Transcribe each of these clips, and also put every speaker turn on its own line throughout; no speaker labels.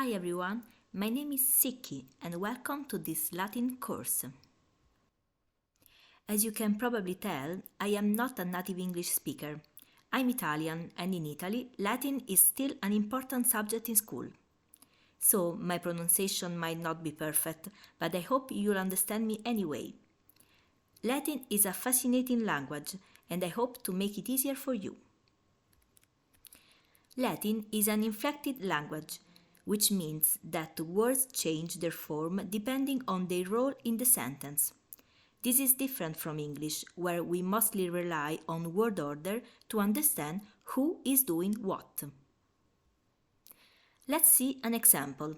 Hi everyone, my name is Siki and welcome to this Latin course. As you can probably tell, I am not a native English speaker. I'm Italian and in Italy, Latin is still an important subject in school. So my pronunciation might not be perfect, but I hope you'll understand me anyway. Latin is a fascinating language and I hope to make it easier for you. Latin is an inflected language, which means that words change their form depending on their role in the sentence. This is different from English, where we mostly rely on word order to understand who is doing what. Let's see an example.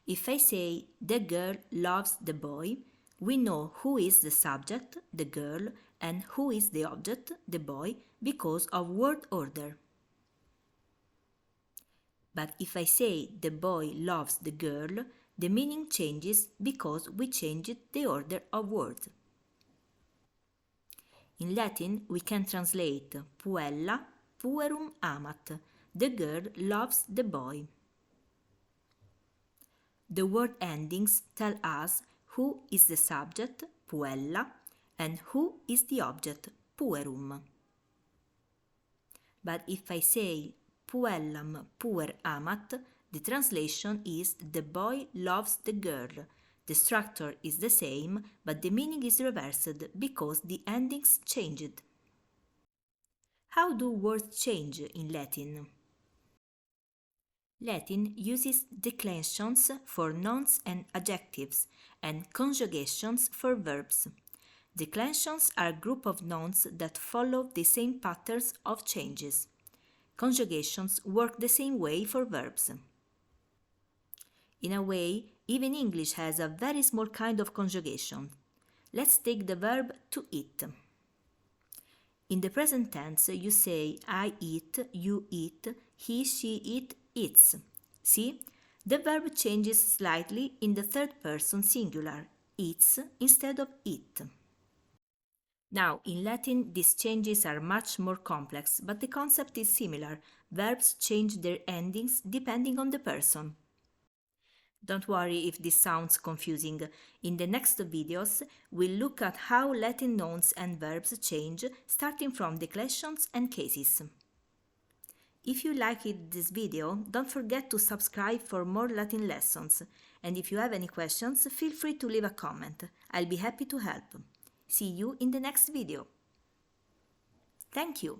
If I say, the girl loves the boy, we know who is the subject, the girl, and who is the object, the boy, because of word order. But if I say the boy loves the girl, the meaning changes because we changed the order of words. In Latin, we can translate puella, puerum amat, the girl loves the boy. The word endings tell us who is the subject, puella, and who is the object, puerum. But if I say puellam puer amat, the translation is the boy loves the girl. The structure is the same, but the meaning is reversed because the endings changed. How do words change in Latin? Latin uses declensions for nouns and adjectives and conjugations for verbs. Declensions are a group of nouns that follow the same patterns of changes. Conjugations work the same way for verbs. In a way, even English has a very small kind of conjugation. Let's take the verb to eat. In the present tense, you say I eat, you eat, he, she, it, eats. See? The verb changes slightly in the third person singular, eats instead of eat. Now, in Latin, these changes are much more complex, but the concept is similar. Verbs change their endings depending on the person. Don't worry if this sounds confusing. In the next videos, we'll look at how Latin nouns and verbs change, starting from declensions and cases. If you liked this video, don't forget to subscribe for more Latin lessons. And if you have any questions, feel free to leave a comment. I'll be happy to help. See you in the next video. Thank you!